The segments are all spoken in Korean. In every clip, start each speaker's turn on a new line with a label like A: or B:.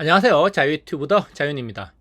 A: 안녕하세요. 자유유튜브더 자윤입니다.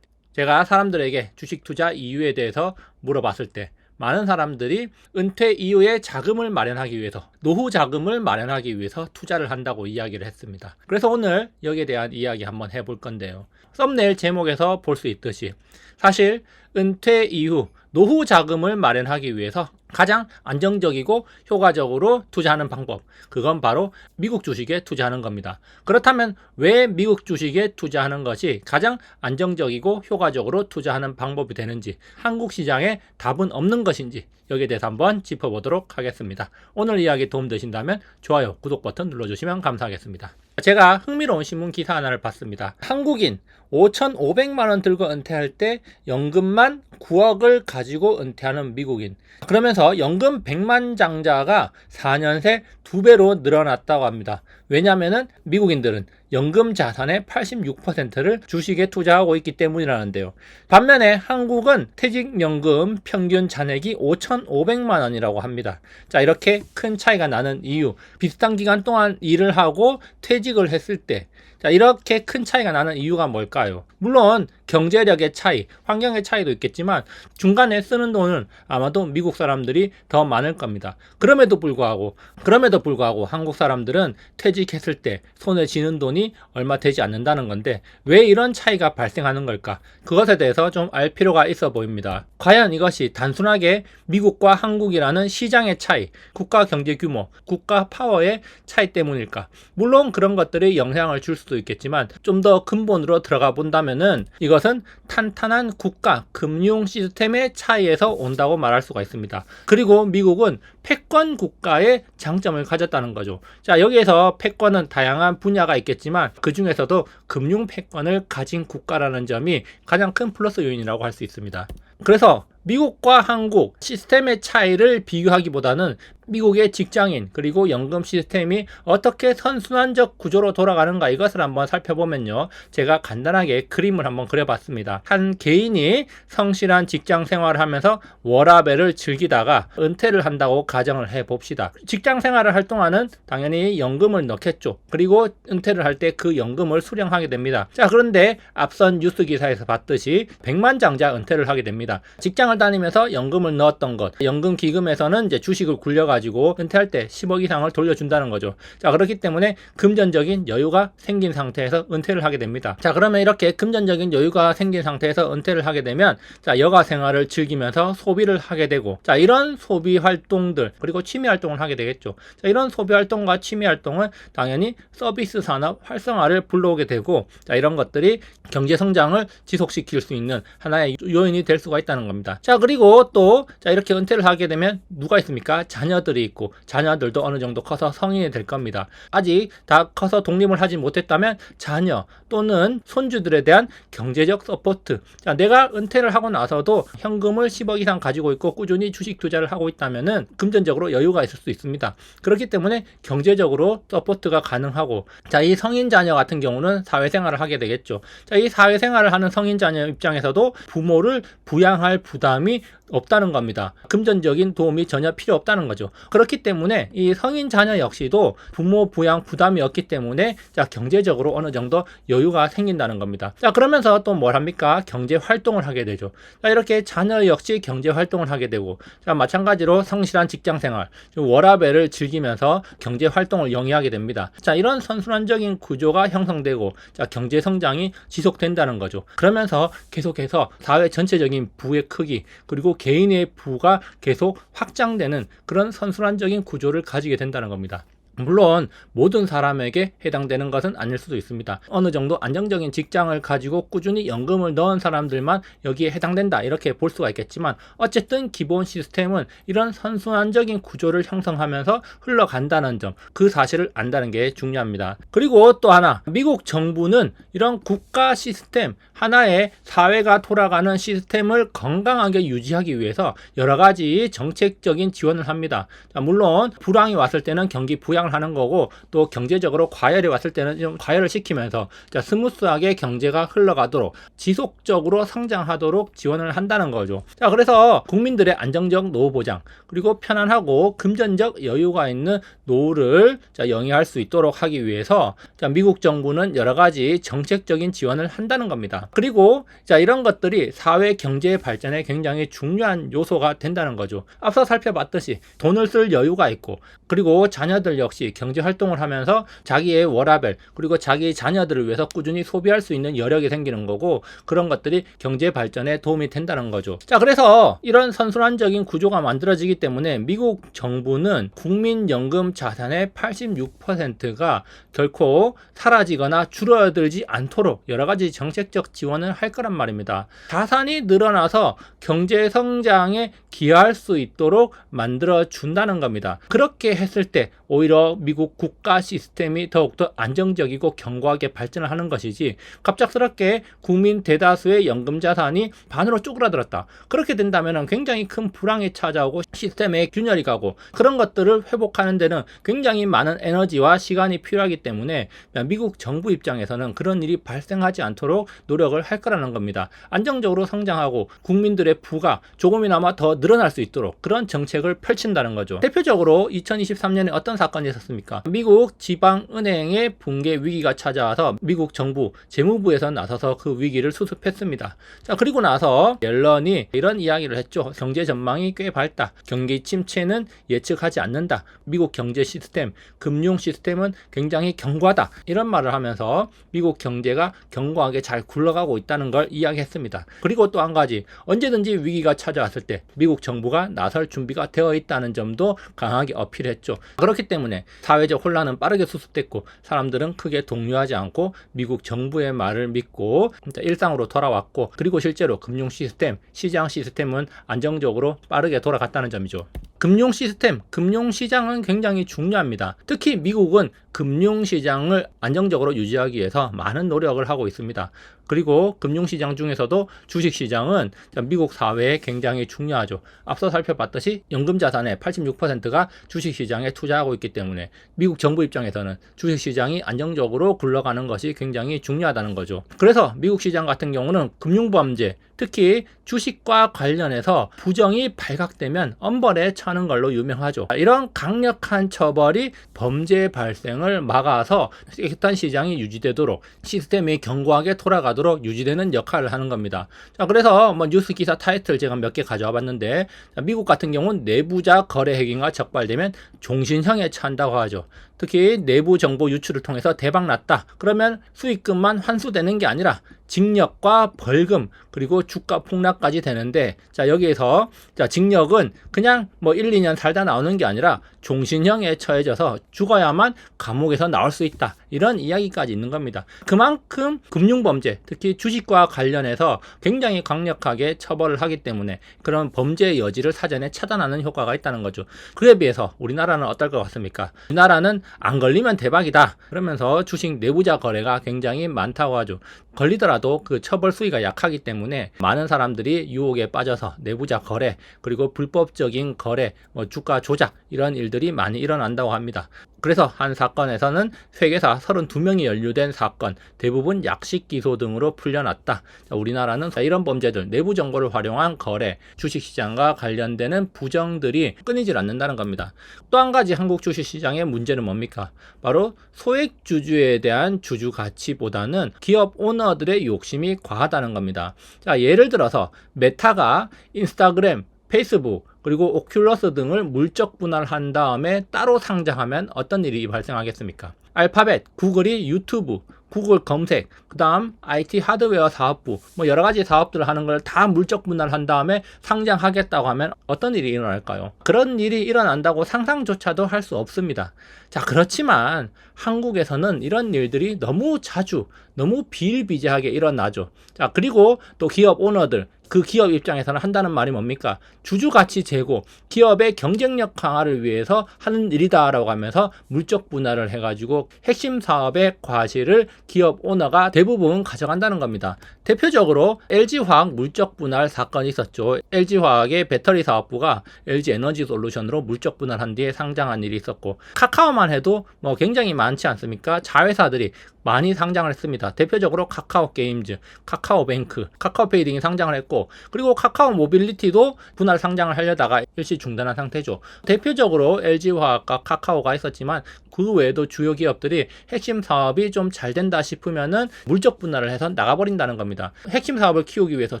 A: 제가 사람들에게 주식 투자 이유에 대해서 물어봤을 때 많은 사람들이 은퇴 이후에 자금을 마련하기 위해서, 노후 자금을 마련하기 위해서 투자를 한다고 이야기를 했습니다. 그래서 오늘 여기에 대한 이야기 한번 해볼 건데요. 썸네일 제목에서 볼 수 있듯이 사실 은퇴 이후 노후 자금을 마련하기 위해서 가장 안정적이고 효과적으로 투자하는 방법, 그건 바로 미국 주식에 투자하는 겁니다. 그렇다면 왜 미국 주식에 투자하는 것이 가장 안정적이고 효과적으로 투자하는 방법이 되는지, 한국 시장에 답은 없는 것인지, 여기에 대해서 한번 짚어보도록 하겠습니다. 오늘 이야기 도움되신다면 좋아요, 구독 버튼 눌러주시면 감사하겠습니다. 제가 흥미로운 신문 기사 하나를 봤습니다. 한국인 5,500만 원 들고 은퇴할 때 연금만 9억을 가지고 은퇴하는 미국인. 그러면서 연금 100만 장자가 4년 새 2배로 늘어났다고 합니다. 왜냐하면 미국인들은 연금 자산의 86%를 주식에 투자하고 있기 때문이라는데요. 반면에 한국은 퇴직연금 평균 잔액이 5,500만 원이라고 합니다. 자, 이렇게 큰 차이가 나는 이유, 비슷한 기간 동안 일을 하고 퇴직을 했을 때 자, 이렇게 큰 차이가 나는 이유가 뭘까요? 물론 경제력의 차이, 환경의 차이도 있겠지만 중간에 쓰는 돈은 아마도 미국 사람들이 더 많을 겁니다. 그럼에도 불구하고 한국 사람들은 퇴직했을 때 손에 쥐는 돈이 얼마 되지 않는다는 건데, 왜 이런 차이가 발생하는 걸까? 그것에 대해서 좀 알 필요가 있어 보입니다. 과연 이것이 단순하게 미국과 한국이라는 시장의 차이, 국가 경제 규모, 국가 파워의 차이 때문일까? 물론 그런 것들이 영향을 줄 수도 있겠지만 좀 더 근본으로 들어가 본다면은 이것은 탄탄한 국가 금융 시스템의 차이에서 온다고 말할 수가 있습니다. 그리고 미국은 패권 국가의 장점을 가졌다는 거죠. 자, 여기에서 패권은 다양한 분야가 있겠지만 그 중에서도 금융 패권을 가진 국가라는 점이 가장 큰 플러스 요인이라고 할 수 있습니다. 그래서 미국과 한국 시스템의 차이를 비교하기보다는 미국의 직장인 그리고 연금 시스템이 어떻게 선순환적 구조로 돌아가는가, 이것을 한번 살펴보면요, 제가 간단하게 그림을 한번 그려봤습니다. 한 개인이 성실한 직장 생활을 하면서 워라밸을 즐기다가 은퇴를 한다고 가정을 해봅시다. 직장 생활을 할 동안은 당연히 연금을 넣겠죠. 그리고 은퇴를 할 때 그 연금을 수령하게 됩니다. 자, 그런데 앞선 뉴스 기사에서 봤듯이 100만 장자 은퇴를 하게 됩니다. 직장을 다니면서 연금을 넣었던 것, 연금 기금에서는 이제 주식을 굴려가지고 은퇴할 때 10억 이상을 돌려준다는 거죠. 자, 그렇기 때문에 금전적인 여유가 생긴 상태에서 은퇴를 하게 됩니다. 자, 그러면 이렇게 금전적인 여유가 생긴 상태에서 은퇴를 하게 되면 자, 여가 생활을 즐기면서 소비를 하게 되고, 자, 이런 소비 활동들 그리고 취미 활동을 하게 되겠죠. 자, 이런 소비 활동과 취미 활동은 당연히 서비스 산업 활성화를 불러오게 되고, 자, 이런 것들이 경제 성장을 지속시킬 수 있는 하나의 요인이 될 수가 있다는 겁니다. 자, 그리고 또 자, 이렇게 은퇴를 하게 되면 누가 있습니까? 자녀들이 있고, 자녀들도 어느 정도 커서 성인이 될 겁니다. 아직 다 커서 독립을 하지 못했다면 자녀 또는 손주들에 대한 경제적 서포트. 자, 내가 은퇴를 하고 나서도 현금을 10억 이상 가지고 있고 꾸준히 주식 투자를 하고 있다면은 금전적으로 여유가 있을 수 있습니다. 그렇기 때문에 경제적으로 서포트가 가능하고, 자, 이 성인 자녀 같은 경우는 사회생활을 하게 되겠죠. 자, 이 사회생활을 하는 성인 자녀 입장에서도 부모를 부양할 부담이 없다는 겁니다. 금전적인 도움이 전혀 필요 없다는 거죠. 그렇기 때문에 이 성인 자녀 역시도 부모 부양 부담이 없기 때문에 자, 경제적으로 어느 정도 여유가 생긴다는 겁니다. 자, 그러면서 또 뭘 합니까? 경제 활동을 하게 되죠. 자, 이렇게 자녀 역시 경제 활동을 하게 되고, 자, 마찬가지로 성실한 직장 생활, 워라밸을 즐기면서 경제 활동을 영위하게 됩니다. 자, 이런 선순환적인 구조가 형성되고, 자, 경제 성장이 지속된다는 거죠. 그러면서 계속해서 사회 전체적인 부의 크기 그리고 개인의 부가 계속 확장되는 그런 선순환적인 구조를 가지게 된다는 겁니다. 물론 모든 사람에게 해당되는 것은 아닐 수도 있습니다. 어느 정도 안정적인 직장을 가지고 꾸준히 연금을 넣은 사람들만 여기에 해당된다, 이렇게 볼 수가 있겠지만 어쨌든 기본 시스템은 이런 선순환적인 구조를 형성하면서 흘러간다는 점, 그 사실을 안다는 게 중요합니다. 그리고 또 하나, 미국 정부는 이런 국가 시스템, 하나의 사회가 돌아가는 시스템을 건강하게 유지하기 위해서 여러 가지 정책적인 지원을 합니다. 자, 물론 불황이 왔을 때는 경기 부양 성장을 하는 거고, 또 경제적으로 과열이 왔을 때는 좀 과열을 시키면서 스무스하게 경제가 흘러가도록 지속적으로 성장하도록 지원을 한다는 거죠. 자, 그래서 국민들의 안정적 노후 보장, 그리고 편안하고 금전적 여유가 있는 노후를 영위할 수 있도록 하기 위해서 미국 정부는 여러 가지 정책적인 지원을 한다는 겁니다. 그리고 이런 것들이 사회 경제 발전에 굉장히 중요한 요소가 된다는 거죠. 앞서 살펴봤듯이 돈을 쓸 여유가 있고, 그리고 자녀들 역시 경제 활동을 하면서 자기의 워라밸, 그리고 자기 자녀들을 위해서 꾸준히 소비할 수 있는 여력이 생기는 거고, 그런 것들이 경제 발전에 도움이 된다는 거죠. 자, 그래서 이런 선순환적인 구조가 만들어지기 때문에 미국 정부는 국민연금 자산의 86%가 결코 사라지거나 줄어들지 않도록 여러 가지 정책적 지원을 할 거란 말입니다. 자산이 늘어나서 경제 성장에 기여할 수 있도록 만들어 준다는 겁니다. 그렇게 했을 때 오히려 미국 국가 시스템이 더욱더 안정적이고 견고하게 발전을 하는 것이지, 갑작스럽게 국민 대다수의 연금 자산이 반으로 쪼그라들었다, 그렇게 된다면 굉장히 큰 불황이 찾아오고 시스템에 균열이 가고, 그런 것들을 회복하는 데는 굉장히 많은 에너지와 시간이 필요하기 때문에 미국 정부 입장에서는 그런 일이 발생하지 않도록 노력을 할 거라는 겁니다. 안정적으로 성장하고 국민들의 부가 조금이나마 더 늘어날 수 있도록 그런 정책을 펼친다는 거죠. 대표적으로 2023년에 어떤 사건이 있었습니까? 미국 지방은행의 붕괴 위기가 찾아와서 미국 정부 재무부에서 나서서 그 위기를 수습했습니다. 자, 그리고 나서 옐런이 이런 이야기를 했죠. 경제 전망이 꽤 밝다. 경기 침체는 예측하지 않는다. 미국 경제 시스템, 금융 시스템은 굉장히 견고하다. 이런 말을 하면서 미국 경제가 견고하게 잘 굴러가고 있다는 걸 이야기했습니다. 그리고 또 한 가지, 언제든지 위기가 찾아왔을 때 미국 정부가 나설 준비가 되어 있다는 점도 강하게 어필했죠. 그렇기 때문에 사회적 혼란은 빠르게 수습됐고, 사람들은 크게 동요하지 않고 미국 정부의 말을 믿고 일상으로 돌아왔고, 그리고 실제로 금융 시스템, 시장 시스템은 안정적으로 빠르게 돌아갔다는 점이죠. 금융 시스템, 금융 시장은 굉장히 중요합니다. 특히 미국은 금융 시장을 안정적으로 유지하기 위해서 많은 노력을 하고 있습니다. 그리고 금융시장 중에서도 주식시장은 미국 사회에 굉장히 중요하죠. 앞서 살펴봤듯이 연금자산의 86%가 주식시장에 투자하고 있기 때문에 미국 정부 입장에서는 주식시장이 안정적으로 굴러가는 것이 굉장히 중요하다는 거죠. 그래서 미국 시장 같은 경우는 금융범죄, 특히 주식과 관련해서 부정이 발각되면 엄벌에 처하는 걸로 유명하죠. 이런 강력한 처벌이 범죄 발생을 막아서 깨끗한 시장이 유지되도록, 시스템이 견고하게 돌아가도록 유지되는 역할을 하는 겁니다. 자, 그래서 뉴스 기사 타이틀 제가 몇 개 가져와 봤는데, 미국 같은 경우는 내부자 거래 행위가 적발되면 종신형에 처한다고 하죠. 특히 내부 정보 유출을 통해서 대박 났다, 그러면 수익금만 환수되는 게 아니라 징역과 벌금, 그리고 주가 폭락까지 되는데, 여기에서 징역은 그냥 1, 2년 살다 나오는 게 아니라 종신형에 처해져서 죽어야만 감옥에서 나올 수 있다, 이런 이야기까지 있는 겁니다. 그만큼 금융범죄, 특히 주식과 관련해서 굉장히 강력하게 처벌을 하기 때문에 그런 범죄의 여지를 사전에 차단하는 효과가 있다는 거죠. 그에 비해서 우리나라는 어떨 것 같습니까? 우리나라는 안 걸리면 대박이다, 그러면서 주식 내부자 거래가 굉장히 많다고 하죠. 걸리더라도 그 처벌 수위가 약하기 때문에 많은 사람들이 유혹에 빠져서 내부자 거래, 그리고 불법적인 거래, 주가 조작, 이런 일들이 많이 일어난다고 합니다. 그래서 한 사건에서는 회계사 32명이 연루된 사건, 대부분 약식 기소 등으로 풀려났다. 우리나라는 이런 범죄들, 내부 정보를 활용한 거래, 주식시장과 관련되는 부정들이 끊이질 않는다는 겁니다. 또 한 가지 한국 주식시장의 문제는 뭡니까? 바로 소액주주에 대한 주주 가치보다는 기업 오너들의 욕심이 과하다는 겁니다. 자, 예를 들어서 메타가 인스타그램, 페이스북, 그리고 오큘러스 등을 물적 분할한 다음에 따로 상장하면 어떤 일이 발생하겠습니까? 알파벳, 구글이 유튜브, 구글 검색, 그 다음 IT 하드웨어 사업부, 여러 가지 사업들을 하는 걸 다 물적 분할한 다음에 상장하겠다고 하면 어떤 일이 일어날까요? 그런 일이 일어난다고 상상조차도 할 수 없습니다. 자, 그렇지만 한국에서는 이런 일들이 너무 자주, 너무 비일비재하게 일어나죠. 자, 그리고 또 기업 오너들, 그 기업 입장에서는 한다는 말이 뭡니까? 주주 가치 제고, 기업의 경쟁력 강화를 위해서 하는 일이다라고 하면서 물적 분할을 해가지고 핵심 사업의 과실을 기업 오너가 대부분 가져간다는 겁니다. 대표적으로 LG화학 물적 분할 사건이 있었죠. LG화학의 배터리 사업부가 LG에너지솔루션으로 물적 분할한 뒤에 상장한 일이 있었고, 카카오만 해도 뭐 굉장히 많지 않습니까? 자회사들이 많이 상장을 했습니다. 대표적으로 카카오게임즈, 카카오뱅크, 카카오페이 등이 상장을 했고, 그리고 카카오 모빌리티도 분할 상장을 하려다가 일시 중단한 상태죠. 대표적으로 LG화학과 카카오가 있었지만 그 외에도 주요 기업들이 핵심 사업이 좀 잘 된다 싶으면은 물적 분할을 해서 나가버린다는 겁니다. 핵심 사업을 키우기 위해서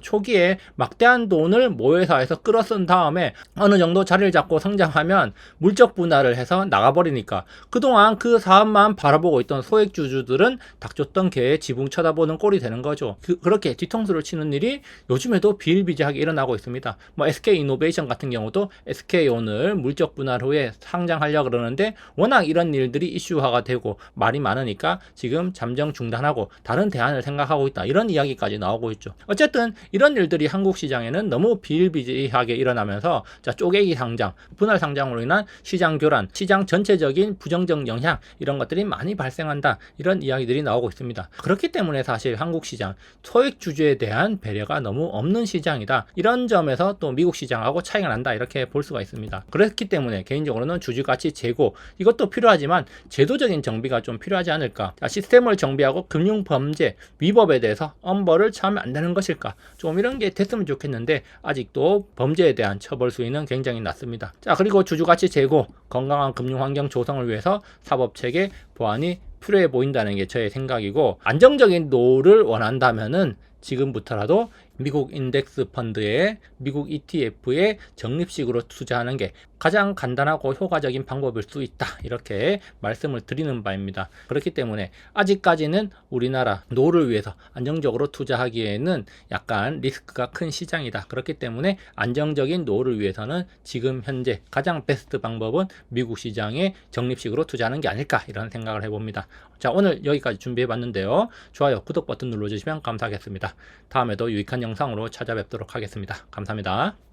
A: 초기에 막대한 돈을 모회사에서 끌어쓴 다음에 어느 정도 자리를 잡고 성장하면 물적 분할을 해서 나가버리니까 그동안 그 사업만 바라보고 있던 소액주주들은 닥쳤던 개의 지붕 쳐다보는 꼴이 되는 거죠. 그렇게 뒤통수를 치는 일이 요즘에도 비일비재하게 일어나고 있습니다. 뭐 SK이노베이션 같은 경우도 SK온을 물적 분할 후에 상장하려고 그러는데 워낙 이런 일들이 이슈화가 되고 말이 많으니까 지금 잠정 중단하고 다른 대안을 생각하고 있다, 이런 이야기까지 나오고 있죠. 어쨌든 이런 일들이 한국 시장에는 너무 비일비재하게 일어나면서 쪼개기 상장, 분할 상장으로 인한 시장 교란, 시장 전체적인 부정적 영향, 이런 것들이 많이 발생한다, 이런 이야기들이 나오고 있습니다. 그렇기 때문에 사실 한국 시장 소액 주주에 대한 배려가 너무 없는 시장이다, 이런 점에서 또 미국 시장하고 차이가 난다, 이렇게 볼 수가 있습니다. 그렇기 때문에 개인적으로는 주주가치 제고, 이것도 필요하지만 제도적인 정비가 좀 필요하지 않을까. 시스템을 정비하고 금융범죄 위법에 대해서 엄벌을 처하면 안 되는 것일까, 좀 이런 게 됐으면 좋겠는데 아직도 범죄에 대한 처벌 수위는 굉장히 낮습니다. 자, 그리고 주주가치 제고, 건강한 금융환경 조성을 위해서 사법체계 보완이 필요해 보인다는 게 저의 생각이고, 안정적인 노를 원한다면은 지금부터라도 미국 인덱스 펀드에, 미국 ETF에 적립식으로 투자하는 게 가장 간단하고 효과적인 방법일 수 있다, 이렇게 말씀을 드리는 바입니다. 그렇기 때문에 아직까지는 우리나라 노를 위해서 안정적으로 투자하기에는 약간 리스크가 큰 시장이다. 그렇기 때문에 안정적인 노를 위해서는 지금 현재 가장 베스트 방법은 미국 시장에 적립식으로 투자하는 게 아닐까, 이런 생각을 해봅니다. 자, 오늘 여기까지 준비해봤는데요. 좋아요, 구독 버튼 눌러주시면 감사하겠습니다. 다음에도 유익한 영상으로 찾아뵙도록 하겠습니다. 감사합니다.